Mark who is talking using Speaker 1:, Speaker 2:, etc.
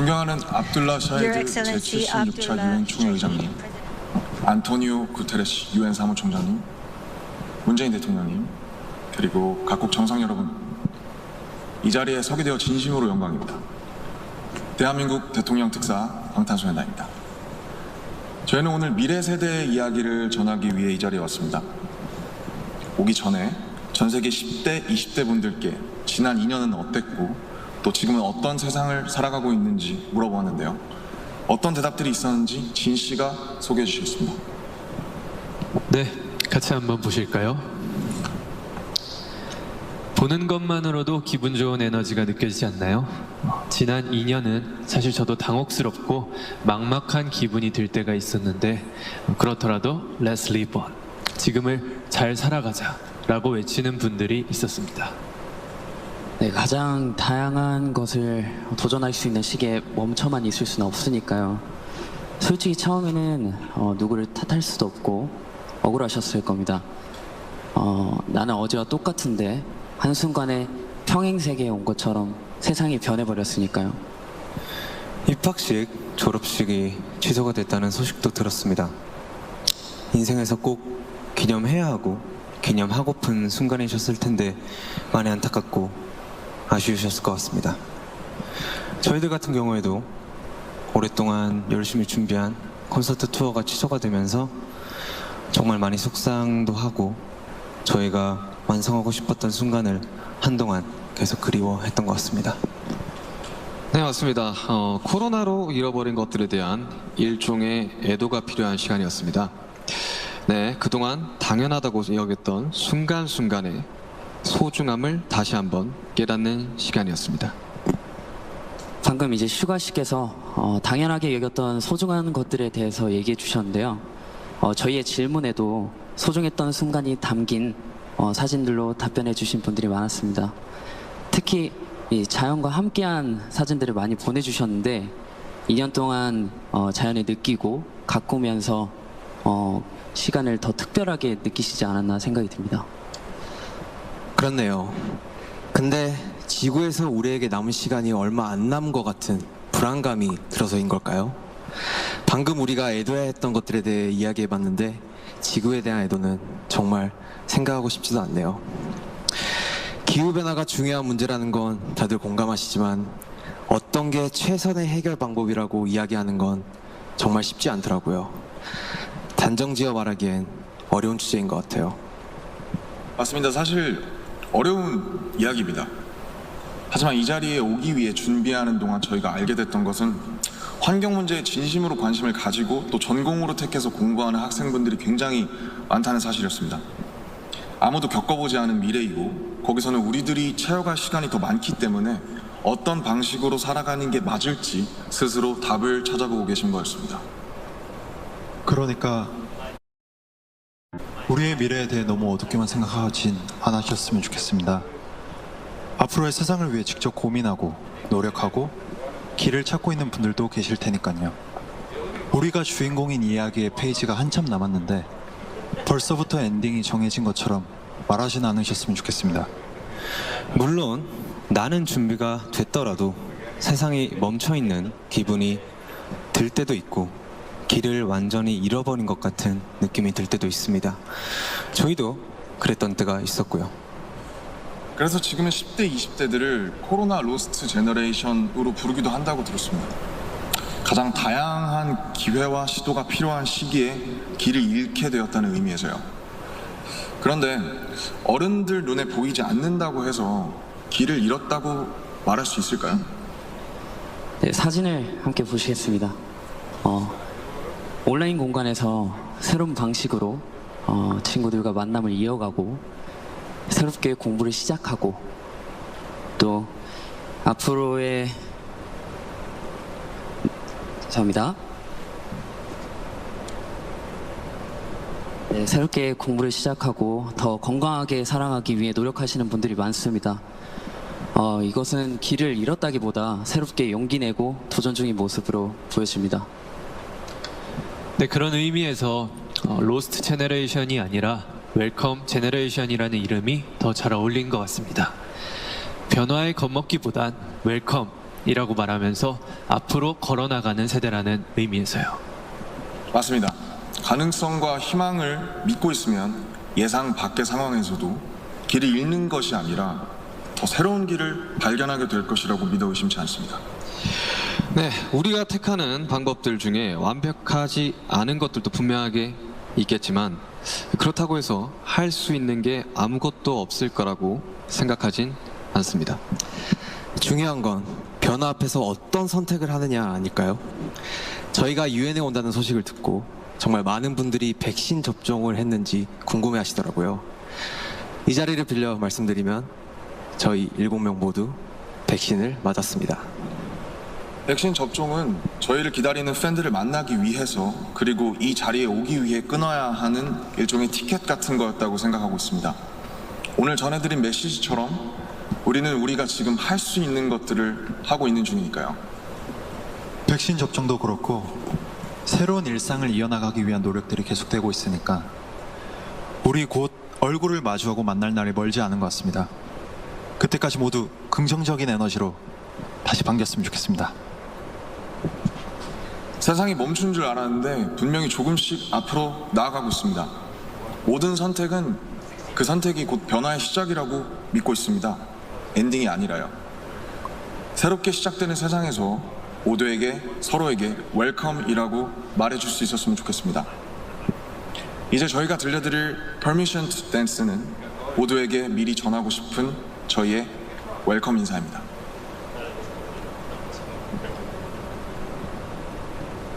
Speaker 1: 존경하는 압둘라 샤히드 제76차 유엔 총회의장님, 안토니오 구테레시 유엔 사무총장님, 문재인 대통령님, 그리고 각국 정상 여러분, 이 자리에 서게 되어 진심으로 영광입니다. 대한민국 대통령 특사 방탄소년단입니다. 저희는 오늘 미래 세대의 이야기를 전하기 위해 이 자리에 왔습니다. 오기 전에 전 세계 10대, 20대 분들께 지난 2년은 어땠고 또 지금은 어떤 세상을 살아가고 있는지 물어보았는데요. 어떤 대답들이 있었는지 진 씨가 소개해 주시겠습니다.
Speaker 2: 네, 같이 한번 보실까요? 보는 것만으로도 기분 좋은 에너지가 느껴지지 않나요? 지난 2년은 사실 저도 당혹스럽고 막막한 기분이 들 때가 있었는데 그렇더라도 Let's live on, 지금을 잘 살아가자 라고 외치는 분들이 있었습니다.
Speaker 3: 네, 가장 다양한 것을 도전할 수 있는 시기에 멈춰만 있을 수는 없으니까요. 솔직히 처음에는 누구를 탓할 수도 없고 억울하셨을 겁니다. 나는 어제와 똑같은데 한순간에 평행세계에 온 것처럼 세상이 변해버렸으니까요.
Speaker 4: 입학식, 졸업식이 취소가 됐다는 소식도 들었습니다. 인생에서 꼭 기념해야 하고 기념하고픈 순간이셨을 텐데 많이 안타깝고 아쉬우셨을 것 같습니다. 저희들 같은 경우에도 오랫동안 열심히 준비한 콘서트 투어가 취소가 되면서 정말 많이 속상도 하고 저희가 완성하고 싶었던 순간을 한동안 계속 그리워했던 것 같습니다.
Speaker 5: 네, 맞습니다. 코로나로 잃어버린 것들에 대한 일종의 애도가 필요한 시간이었습니다. 네, 그동안 당연하다고 여겼던 순간순간의 소중함을 다시 한번 깨닫는 시간이었습니다.
Speaker 3: 방금 이제 슈가 씨께서 당연하게 여겼던 소중한 것들에 대해서 얘기해 주셨는데요. 저희의 질문에도 소중했던 순간이 담긴 사진들로 답변해 주신 분들이 많았습니다. 특히 이 자연과 함께한 사진들을 많이 보내주셨는데 2년 동안 자연을 느끼고 가꾸면서 시간을 더 특별하게 느끼시지 않았나 생각이 듭니다.
Speaker 4: 그렇네요. 근데 지구에서 우리에게 남은 시간이 얼마 안 남은 것 같은 불안감이 들어서인 걸까요? 방금 우리가 애도해야 했던 것들에 대해 이야기해봤는데 지구에 대한 애도는 정말 생각하고 싶지도 않네요. 기후변화가 중요한 문제라는 건 다들 공감하시지만 어떤 게 최선의 해결 방법이라고 이야기하는 건 정말 쉽지 않더라고요. 단정지어 말하기엔 어려운 주제인 것 같아요.
Speaker 1: 맞습니다. 사실 어려운 이야기입니다. 하지만 이 자리에 오기 위해 준비하는 동안 저희가 알게 됐던 것은 환경 문제에 진심으로 관심을 가지고 또 전공으로 택해서 공부하는 학생분들이 굉장히 많다는 사실이었습니다. 아무도 겪어보지 않은 미래이고 거기서는 우리들이 채워갈 시간이 더 많기 때문에 어떤 방식으로 살아가는 게 맞을지 스스로 답을 찾아보고 계신 거였습니다.
Speaker 6: 그러니까 우리의 미래에 대해 너무 어둡게만 생각하진 않으셨으면 좋겠습니다. 앞으로의 세상을 위해 직접 고민하고 노력하고 길을 찾고 있는 분들도 계실 테니까요. 우리가 주인공인 이야기의 페이지가 한참 남았는데 벌써부터 엔딩이 정해진 것처럼 말하진 않으셨으면 좋겠습니다.
Speaker 4: 물론 나는 준비가 됐더라도 세상이 멈춰있는 기분이 들 때도 있고 길을 완전히 잃어버린 것 같은 느낌이 들 때도 있습니다. 저희도 그랬던 때가 있었고요.
Speaker 1: 그래서 지금은 10대, 20대들을 코로나 로스트 제너레이션으로 부르기도 한다고 들었습니다. 가장 다양한 기회와 시도가 필요한 시기에 길을 잃게 되었다는 의미에서요. 그런데 어른들 눈에 보이지 않는다고 해서 길을 잃었다고 말할 수 있을까요?
Speaker 3: 네, 사진을 함께 보시겠습니다. 온라인 공간에서 새로운 방식으로 친구들과 만남을 이어가고 새롭게 공부를 시작하고 또 앞으로의 죄송합니다. 네, 새롭게 공부를 시작하고 더 건강하게 살아가기 위해 노력하시는 분들이 많습니다. 이것은 길을 잃었다기보다 새롭게 용기 내고 도전 중인 모습으로 보여집니다.
Speaker 2: 네, 그런 의미에서 로스트 제너레이션이 아니라 웰컴 제너레이션이라는 이름이 더 잘 어울린 것 같습니다. 변화에 겁먹기보단 웰컴, 이라고 말하면서 앞으로 걸어나가는 세대라는 의미에서요.
Speaker 1: 맞습니다. 가능성과 희망을 믿고 있으면 예상 밖의 상황에서도 길을 잃는 것이 아니라 더 새로운 길을 발견하게 될 것이라고 믿어 의심치 않습니다.
Speaker 5: 네, 우리가 택하는 방법들 중에 완벽하지 않은 것들도 분명하게 있겠지만 그렇다고 해서 할 수 있는 게 아무것도 없을 거라고 생각하진 않습니다.
Speaker 4: 중요한 건 변화 앞에서 어떤 선택을 하느냐 아닐까요? 저희가 유엔에 온다는 소식을 듣고 정말 많은 분들이 백신 접종을 했는지 궁금해 하시더라고요. 이 자리를 빌려 말씀드리면 저희 7명 모두 백신을 맞았습니다.
Speaker 1: 백신 접종은 저희를 기다리는 팬들을 만나기 위해서 그리고 이 자리에 오기 위해 끊어야 하는 일종의 티켓 같은 거였다고 생각하고 있습니다. 오늘 전해드린 메시지처럼 우리는 우리가 지금 할 수 있는 것들을 하고 있는 중이니까요.
Speaker 6: 백신 접종도 그렇고 새로운 일상을 이어나가기 위한 노력들이 계속되고 있으니까 우리 곧 얼굴을 마주하고 만날 날이 멀지 않은 것 같습니다. 그때까지 모두 긍정적인 에너지로 다시 반겼으면 좋겠습니다.
Speaker 1: 세상이 멈춘 줄 알았는데 분명히 조금씩 앞으로 나아가고 있습니다. 모든 선택은 그 선택이 곧 변화의 시작이라고 믿고 있습니다. 엔딩이 아니라요. 새롭게 시작되는 세상에서 모두에게 서로에게 웰컴이라고 말해줄 수 있었으면 좋겠습니다. 이제 저희가 들려드릴 Permission to Dance는 모두에게 미리 전하고 싶은 저희의 웰컴 인사입니다.